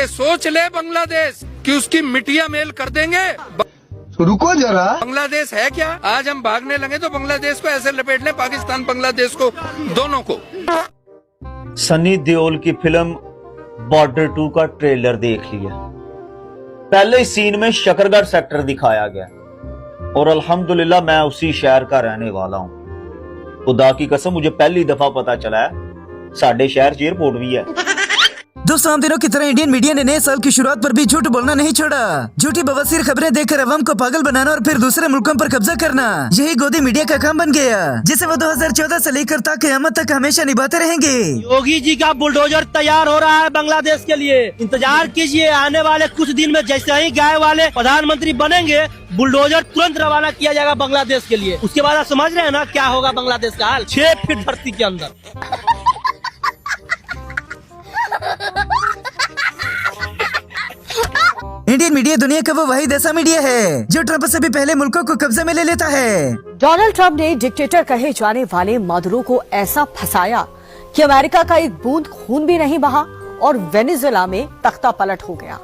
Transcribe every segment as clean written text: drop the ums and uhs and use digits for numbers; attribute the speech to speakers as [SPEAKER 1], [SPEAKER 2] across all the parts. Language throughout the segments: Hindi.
[SPEAKER 1] ये सोच ले बांग्लादेश कि उसकी मिट्टियां मेल कर देंगे।
[SPEAKER 2] रुको जरा,
[SPEAKER 1] बांग्लादेश है क्या? आज हम भागने लगे तो बांग्लादेश को ऐसे लपेट लें, पाकिस्तान बांग्लादेश को, दोनों को।
[SPEAKER 3] सनी देओल की फिल्म बॉर्डर 2 का ट्रेलर देख लिया। पहले सीन में शकरगढ़ सेक्टर दिखाया गया और अल्हम्दुलिल्लाह मैं उसी शहर का रहने वाला हूं। खुदा की कसम मुझे पहली दफा पता चला है साडे शहर च एयरपोर्ट भी है।
[SPEAKER 4] दोस्तों, आम दिनों की तरह इंडियन मीडिया ने नए साल की शुरुआत पर भी झूठ बोलना नहीं छोड़ा। झूठी बवासीर खबरें देखकर अवाम को पागल बनाना और फिर दूसरे मुल्कों पर कब्जा करना, यही गोदी मीडिया का काम बन गया, जिसे वो 2014 से लेकर ता क़यामत तक हमेशा निभाते रहेंगे।
[SPEAKER 5] योगी जी का बुलडोजर तैयार हो रहा है बांग्लादेश के लिए, इंतजार कीजिए। आने वाले कुछ दिन में जैसे ही गाय वाले प्रधानमंत्री बनेंगे, बुलडोजर तुरंत रवाना किया जाएगा बांग्लादेश के लिए। उसके बाद आप समझ रहे हैं ना क्या होगा बांग्लादेश का हाल, 6 फीट धरती के अंदर।
[SPEAKER 4] इंडियन मीडिया दुनिया का वो वाहिद ऐसा मीडिया है जो ट्रंप से भी पहले मुल्कों को कब्जे में ले लेता है।
[SPEAKER 6] डोनाल्ड ट्रंप ने डिक्टेटर कहे जाने वाले मादुरो को ऐसा फंसाया कि अमेरिका का एक बूंद खून भी नहीं बहा और वेनेजुएला में तख्ता पलट हो गया।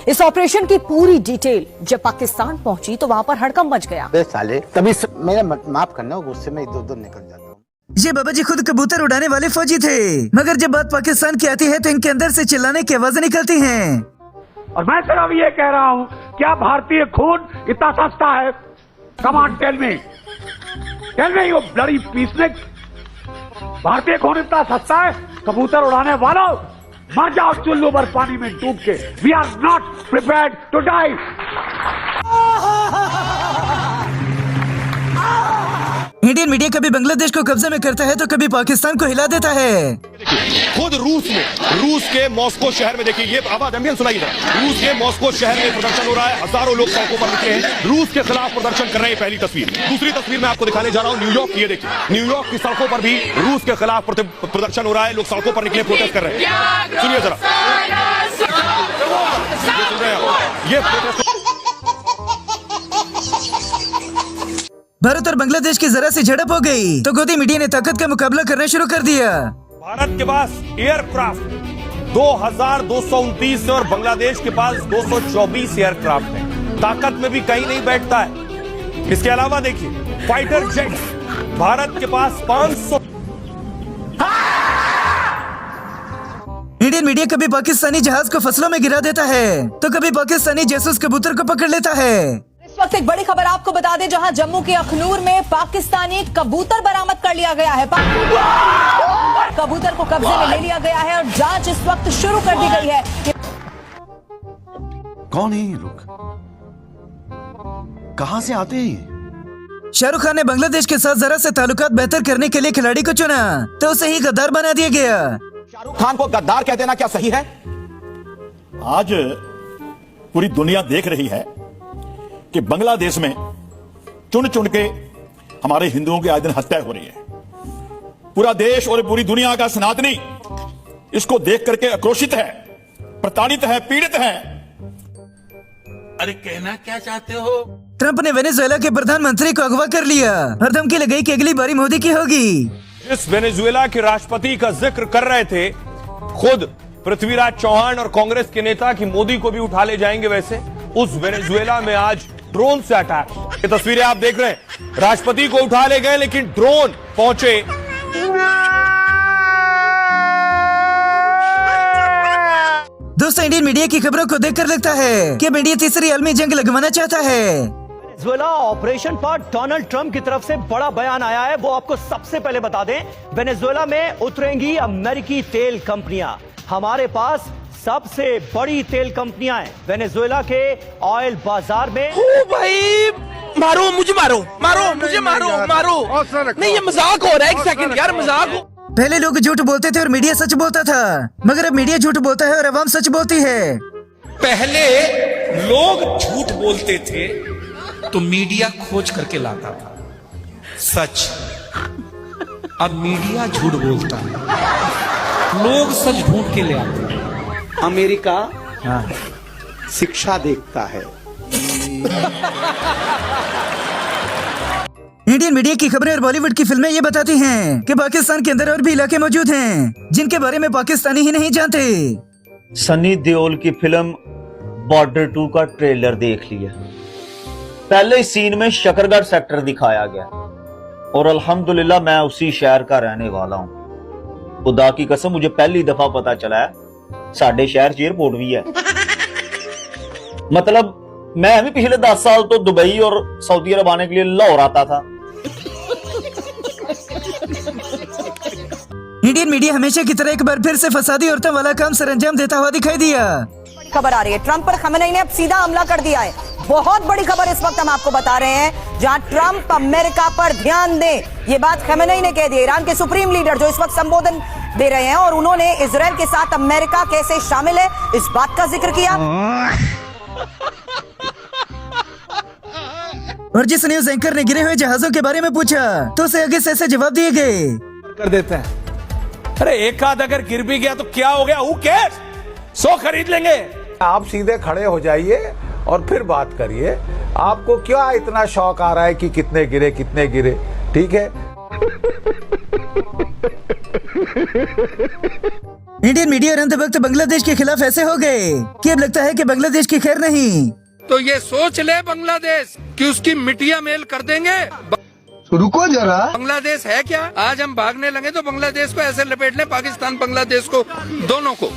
[SPEAKER 6] इस ऑपरेशन की पूरी डिटेल जब पाकिस्तान पहुंची तो वहां पर हड़कंप मच गया।
[SPEAKER 2] साले तभी मेरा माफ करना, गुस्से में इधर-उधर निकल जाता हूँ।
[SPEAKER 4] ये बाबा जी खुद कबूतर उड़ाने वाले फौजी थे, मगर जब बात पाकिस्तान की आती है तो इनके अंदर से चिल्लाने की आवाजें निकलती हैं।
[SPEAKER 7] और मैं सिर्फ ये कह रहा हूं, क्या भारतीय खून इतना सस्ता है? Come on tell me you bloody peacenik, भारतीय खून इतना सस्ता है? कबूतर उड़ाने वालों, मर जाओ चुल्लू भर पानी में डूब के। We are not prepared to die.
[SPEAKER 4] Indian media कभी बांग्लादेश को कब्जे में करता है तो कभी पाकिस्तान को हिला देता है।
[SPEAKER 8] खुद रूस के मॉस्को शहर में देखिए, ये आवाज एम्बियंस सुनाई दे। रूस के मॉस्को शहर में प्रदर्शन हो रहा है, हजारों लोग सड़कों पर निकले हैं, रूस के खिलाफ प्रदर्शन कर रहे हैं। पहली तस्वीर। दूसरी तस्वीर मैं आपको दिखाने जा रहा हूं न्यूयॉर्क की। ये देखिए, न्यूयॉर्क की सड़कों पर भी रूस के खिलाफ प्रदर्शन हो रहा है, लोग सड़कों पर निकले, प्रोटेस्ट कर रहे हैं। सुनिए जरा, सुन रहे हैं ये प्रोटेस्ट।
[SPEAKER 4] भारत और बांग्लादेश की जरा सी झड़प हो गई तो गोदी मीडिया ने ताकत का मुकाबला करना शुरू कर दिया।
[SPEAKER 8] भारत के पास एयरक्राफ्ट 2229 है और बांग्लादेश के पास 224 एयरक्राफ्ट है। ताकत में भी कहीं नहीं बैठता है। इसके अलावा देखिए फाइटर जेट्स, भारत के पास 500।
[SPEAKER 4] इंडियन मीडिया कभी पाकिस्तानी जहाज को फसलों में गिरा देता है तो कभी पाकिस्तानी जासूस कबूतर को पकड़ लेता है।
[SPEAKER 6] इस वक्त एक बड़ी खबर आपको बता दें, जहां जम्मू के अखनूर में पाकिस्तानी कबूतर बरामद कर लिया गया है। कबूतर को कब्जे में ले लिया गया है और जांच इस वक्त शुरू कर दी गई है।
[SPEAKER 9] कौन है ये लोग? कहां से आते हैं?
[SPEAKER 4] शाहरुख खान ने बांग्लादेश के साथ जरा से ताल्लुकात बेहतर करने के लिए खिलाड़ी को चुना तो उसे ही गद्दार बना दिया गया।
[SPEAKER 10] शाहरुख खान को गद्दार कह देना क्या सही है?
[SPEAKER 11] आज पूरी दुनिया देख रही है कि बांग्लादेश में चुन चुन के हमारे हिंदुओं की आज दिन हत्या हो रही है। पूरा देश और पूरी दुनिया का सनातनी इसको देख करके आक्रोशित है, प्रताड़ित है, पीड़ित है।
[SPEAKER 12] अरे कहना क्या चाहते हो?
[SPEAKER 4] ट्रंप ने वेनेजुएला के प्रधानमंत्री को अगवा कर लिया और धमकी लगाई कि अगली बारी मोदी की होगी।
[SPEAKER 8] जिस वेनेजुएला के राष्ट्रपति का जिक्र कर रहे थे खुद पृथ्वीराज चौहान और कांग्रेस के नेता कि मोदी को भी उठा ले जाएंगे, वैसे उस वेनेजुएला में आज ड्रोन से अटैक। ये तस्वीरें आप देख रहे हैं, राष्ट्रपति को उठा ले गए लेकिन ड्रोन पहुंचे।
[SPEAKER 4] दोस्तों, इंडियन मीडिया की खबरों को देखकर लगता है कि मीडिया तीसरी आलमी जंग लगवाना चाहता है।
[SPEAKER 5] वेनेजुएला ऑपरेशन पर डोनाल्ड ट्रंप की तरफ से बड़ा बयान आया है, वो आपको सबसे पहले बता दें। वेनेजुएला में उतरेंगी अमेरिकी तेल कंपनियां। हमारे पास सबसे बड़ी तेल कंपनियां हैं वेनेजुएला के ऑयल बाजार में।
[SPEAKER 12] भाई मारो मुझे, मारो मुझे, मारो नहीं, ये मजाक हो रहा है। एक सेकंड यार, मजाक हो।
[SPEAKER 4] पहले लोग झूठ बोलते थे और मीडिया सच बोलता था, मगर अब मीडिया झूठ बोलता है और अवाम सच बोलती है।
[SPEAKER 1] पहले लोग झूठ बोलते थे तो मीडिया खोज करके लाता था सच। अब मीडिया झूठ बोलता है, लोग सच ढूंढ के ले आते हैं।
[SPEAKER 10] अमेरिका शिक्षा देखता है।
[SPEAKER 4] इंडियन मीडिया की खबरें और बॉलीवुड की फिल्में ये बताती हैं कि पाकिस्तान के अंदर और भी इलाके मौजूद हैं जिनके बारे में पाकिस्तानी ही नहीं जानते।
[SPEAKER 3] सनी देओल की फिल्म बॉर्डर 2 का ट्रेलर देख लिया। पहले सीन में शकरगढ़ सेक्टर दिखाया गया और अल्हम्दुलिल्लाह मैं उसी शहर का रहने वाला हूं। खुदा की कसम मुझे पहली दफा पता चला है साडे शहर च एयरपोर्ट भी है। मतलब मैं भी पिछले 10 साल तो दुबई और सऊदी अरब आने के लिए लाहौर आता था।
[SPEAKER 4] इंडियन मीडिया हमेशा की तरह एक बार फिर से फसादी औरतों वाला काम सरंजाम देता हुआ दिखाई दिया।
[SPEAKER 6] खबर आ रही है, ट्रंप पर खamenei ने अब सीधा हमला कर दिया है। बहुत बड़ी खबर इस वक्त हम आपको बता रहे हैं, जहां ट्रंप अमेरिका पर ध्यान दें, ये बात खamenei ने कह दी। ईरान के सुप्रीम लीडर जो इस वक्त संबोधन दे रहे हैं और उन्होंने इजराइल के साथ अमेरिका कैसे शामिल है इस बात का जिक्र किया।
[SPEAKER 4] और जिस न्यूज एंकर ने गिरे हुए जहाजों के बारे में पूछा तो उसे आगे से ऐसे जवाब दिए गए
[SPEAKER 1] कर देते हैं। अरे एक आध अगर गिर भी गया तो क्या हो गया, हु केयर्स, 100 खरीद लेंगे।
[SPEAKER 7] आप सीधे खड़े हो जाइए और फिर बात करिए। आपको क्या इतना शौक आ रहा है कि कितने गिरे, ठीक है।
[SPEAKER 4] इंडियन मीडिया अंत वक्त बांग्लादेश के खिलाफ ऐसे हो गए कि अब लगता है कि बांग्लादेश की खैर नहीं।
[SPEAKER 12] तो ये सोच ले बांग्लादेश कि उसकी मिट्टियां मेल कर देंगे।
[SPEAKER 2] रुको जरा,
[SPEAKER 12] बांग्लादेश है क्या? आज हम भागने लगे तो बांग्लादेश को ऐसे लपेट लें, पाकिस्तान बांग्लादेश को दोनों को।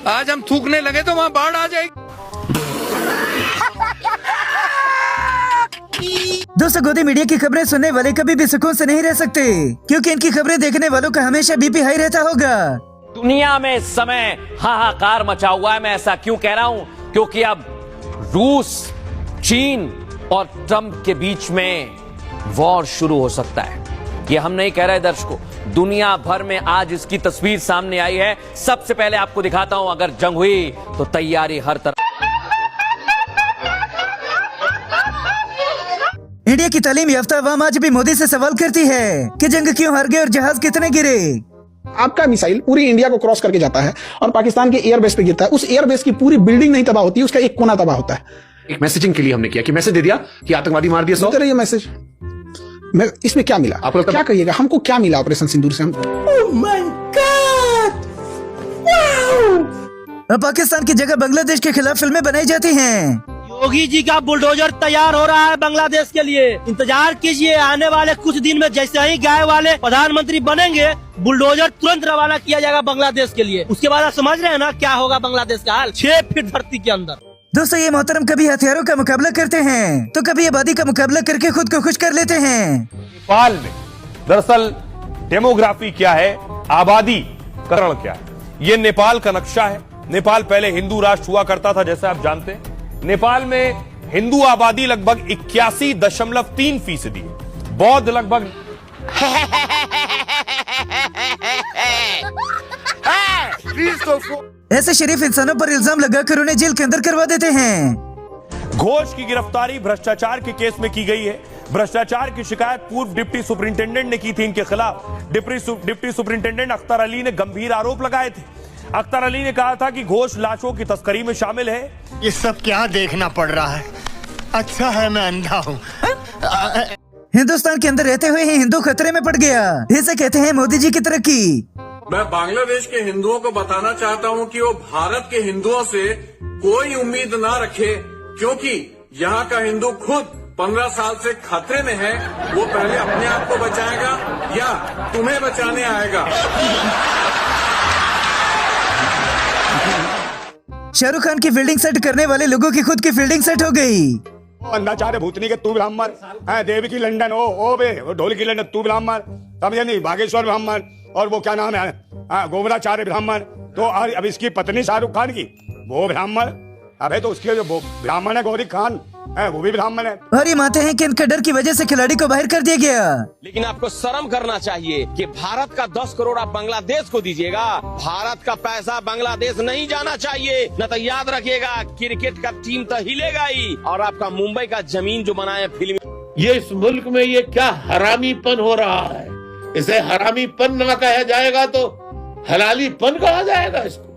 [SPEAKER 12] आज हम थूकने लगे तो वहाँ बाढ़ आ जाएगी।
[SPEAKER 4] दोस्तों, गोदी मीडिया की खबरें सुनने वाले कभी भी सुकून से नहीं रह सकते, क्योंकि इनकी खबरें देखने वालों का हमेशा बीपी हाई रहता होगा।
[SPEAKER 13] दुनिया में इस समय हाहाकार मचा हुआ है। मैं ऐसा क्यों कह रहा हूं? क्योंकि अब रूस, चीन और ट्रंप के बीच में वॉर शुरू हो सकता है। ये हम नहीं कह रहे दर्शकों, दुनिया भर में आज इसकी तस्वीर सामने आई है। सबसे पहले आपको दिखाता हूं, अगर जंग हुई तो तैयारी हर तरफ।
[SPEAKER 4] इंडिया की तालीम याफ्ता अवाम आज भी मोदी से सवाल करती है कि जंग क्यों हार गए और जहाज कितने गिरे।
[SPEAKER 2] आपका मिसाइल पूरी इंडिया को क्रॉस करके जाता है और पाकिस्तान के एयरबेस पे गिरता है। उस एयरबेस की पूरी बिल्डिंग नहीं तबाह होती, उसका एक कोना तबाह होता है।
[SPEAKER 8] एक मैसेजिंग के लिए हमने किया कि मैसेज दे दिया कि आतंकवादी मार दिया 100।
[SPEAKER 2] ये मैसेज मैं इसमें क्या मिला आपको? क्या कहिएगा, हमको क्या मिला ऑपरेशन सिंदूर से?
[SPEAKER 4] अब पाकिस्तान की जगह बांग्लादेश के खिलाफ फिल्में बनाई जाती हैं।
[SPEAKER 12] योगी जी का बुलडोजर तैयार हो रहा है बांग्लादेश के लिए। इंतजार कीजिए, आने वाले कुछ दिन में जैसे ही गाय वाले प्रधानमंत्री बनेंगे, बुलडोजर तुरंत रवाना किया जाएगा बांग्लादेश के लिए। उसके बाद आप समझ रहे हैं ना क्या होगा बांग्लादेश का हाल, 6 फीट धरती के अंदर।
[SPEAKER 4] दोस्तों, ये मोहतरम कभी हथियारों का मुकाबला करते हैं तो कभी आबादी का मुकाबला करके खुद को खुश कर लेते हैं।
[SPEAKER 8] नेपाल में दरअसल डेमोग्राफी क्या है, आबादी करण क्या है, ये नेपाल का नक्शा है। नेपाल पहले हिंदू राष्ट्र हुआ करता था, जैसे आप जानते हैं। नेपाल में हिंदू आबादी लगभग 81.3% है, बौद्ध लगभग
[SPEAKER 4] ऐसे शरीफ इंसानों पर इल्जाम लगाकर उन्हें जेल के अंदर करवा देते हैं।
[SPEAKER 8] घोष की गिरफ्तारी भ्रष्टाचार के केस में की गई है। भ्रष्टाचार की शिकायत पूर्व डिप्टी सुपरिंटेंडेंट ने की थी इनके खिलाफ। डिप्टी सुपरिंटेंडेंट अख्तर अली ने गंभीर आरोप लगाए थे। अख्तर अली ने कहा था कि घोष लाशों की तस्करी में शामिल है।
[SPEAKER 14] ये सब क्या देखना पड़ रहा है? अच्छा है मैं अंधा हूँ।
[SPEAKER 4] हिंदुस्तान के अंदर रहते हुए ही हिंदू खतरे में पड़ गया, इसे कहते हैं मोदी जी की तरक्की।
[SPEAKER 15] मैं बांग्लादेश के हिंदुओं को बताना चाहता हूं कि वो भारत के हिंदुओं से कोई उम्मीद ना रखे, क्योंकि यहाँ का हिंदू खुद 15 साल से खतरे में है। वो पहले अपने आप को बचाएगा या तुम्हें बचाने आएगा।
[SPEAKER 4] शाहरुख खान की फील्डिंग सेट करने वाले लोगों की खुद की फील्डिंग सेट हो गई।
[SPEAKER 11] अंधाचार्य भूतनी के तू ब्राह्मण, देवी की लंदन ओ बे ढोल की लंदन तू ब्राह्मण, समझे नहीं? बागेश्वर ब्राह्मण, और वो क्या नाम है गोवराचार्य ब्राह्मण। तो अब इसकी पत्नी शाहरुख खान की वो ब्राह्मण, अबे तो उसके जो ब्राह्मण है गौरी खान वो भी ब्राह्मण है।
[SPEAKER 4] और ये मानते हैं कि इनके डर की वजह से खिलाड़ी को बाहर कर दिया गया।
[SPEAKER 13] लेकिन आपको शर्म करना चाहिए कि भारत का 10 करोड़ आप बांग्लादेश को दीजिएगा। भारत का पैसा बांग्लादेश नहीं जाना चाहिए, न तो याद रखिएगा क्रिकेट का टीम तो हिलेगा ही, और आपका मुंबई का जमीन जो बनाए फिल्म।
[SPEAKER 12] ये इस मुल्क में ये क्या हरामीपन हो रहा है? इसे हरामीपन न कहा जाएगा तो हलालीपन कहा जाएगा इसको।